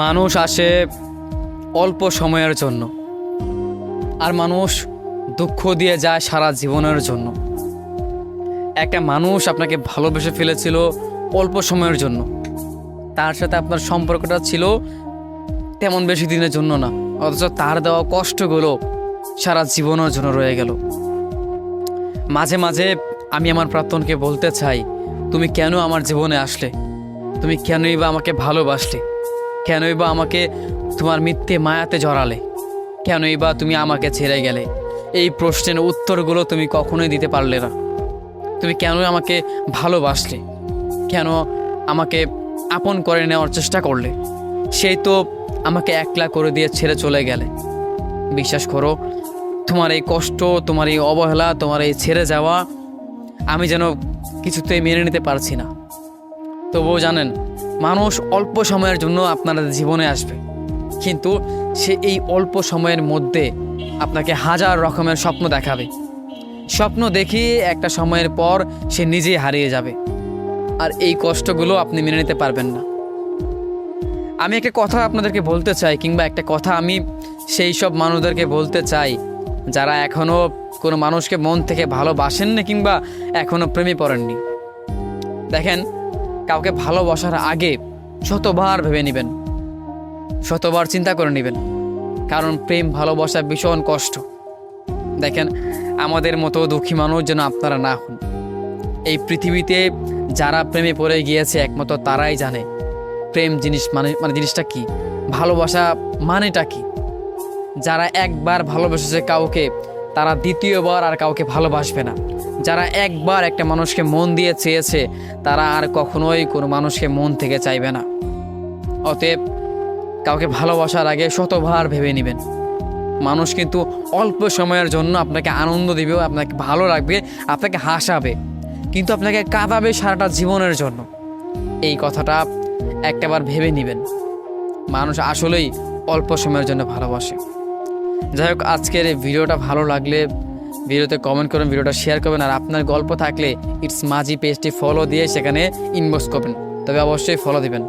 মানুষ আসে অল্প সময়ের জন্য, আর মানুষ দুঃখ দিয়ে যায় সারা জীবনের জন্য। একটা মানুষ আপনাকে ভালোবেসে ফেলেছিল অল্প সময়ের জন্য, তার সাথে আপনার সম্পর্কটা ছিল তেমন বেশি দিনের জন্য না, অথচ তার দেওয়া কষ্টগুলো সারা জীবনের জন্য রয়ে গেল। মাঝে মাঝে আমি আমার প্রাক্তনকে বলতে চাই, তুমি কেন আমার জীবনে আসলে? তুমি কেনই বা আমাকে ভালোবাসলে? কেনই বা আমাকে তোমার মিথ্যে মায়াতে জড়ালে? কেনই বা তুমি আমাকে ছেড়ে গেলে? এই প্রশ্নের উত্তরগুলো তুমি কখনোই দিতে পারলে না। তুমি কেন আমাকে ভালোবাসলে? কেন আমাকে আপন করে নেওয়ার চেষ্টা করলে? সেই তো আমাকে একলা করে দিয়ে ছেড়ে চলে গেলে। বিশ্বাস করো, তোমার এই কষ্ট, তোমার এই অবহেলা, তোমার এই ছেড়ে যাওয়া আমি যেন কিছুতেই মেনে নিতে পারছি না। তবুও জানেন, মানুষ অল্প সময়ের জন্য আপনার জীবনে আসবে, কিন্তু সে এই অল্প সময়ের মধ্যে আপনাকে হাজার রকমের স্বপ্ন দেখাবে। স্বপ্ন দেখিয়ে একটা সময়ের পর সে নিজেই হারিয়ে যাবে, আর এই কষ্টগুলো আপনি মেনে নিতে পারবেন না। আমি একটা কথা আপনাদেরকে বলতে চাই, কিংবা একটা কথা আমি সেই সব মানুষদেরকে বলতে চাই যারা এখনও কোনো মানুষকে মন থেকে ভালোবাসেননি কিংবা এখনও প্রেমে পড়েননি। দেখেন, কাউকে ভালোবাসার আগে শতবার ভেবে নেবেন, শতবার চিন্তা করে নেবেন, কারণ প্রেম ভালোবাসা ভীষণ কষ্ট। দেখেন, আমাদের মতো দুঃখী মানুষ যেন আপনারা না হন। এই পৃথিবীতে যারা প্রেমে পড়ে গিয়েছে একমাত্র তারাই জানে প্রেম জিনিস মানে জিনিসটা কি, ভালোবাসা মানেটা কি। যারা একবার ভালোবেসেছে কাউকে, তারা দ্বিতীয়বার আর কাউকে ভালোবাসবে না। যারা একবার একটা মানুষকে মন দিয়ে চেয়েছে, তারা আর কখনোই কোনো মানুষকে মন থেকে চাইবে না। অতএব কাউকে ভালোবাসার আগে শতবার ভেবে নেবেন। মানুষ কিন্তু অল্প সময়ের জন্য আপনাকে আনন্দ দিবে, আপনাকে ভালো লাগবে, আপনাকে হাসাবে, কিন্তু আপনাকে কাঁদাবে সারাটা জীবনের জন্য। এই কথাটা একটাবার ভেবে নেবেন। মানুষ আসলেই অল্প সময়ের জন্য ভালোবাসে। যাই হোক, আজকের এই ভিডিওটা ভালো লাগলে ভিডিওতে কমেন্ট করবেন, ভিডিওটা শেয়ার করবেন, আর আপনার গল্প থাকলে ইটস মাঝি পেজটি ফলো দিয়ে সেখানে ইনবক্স করবেন, তবে অবশ্যই ফলো দিবেন।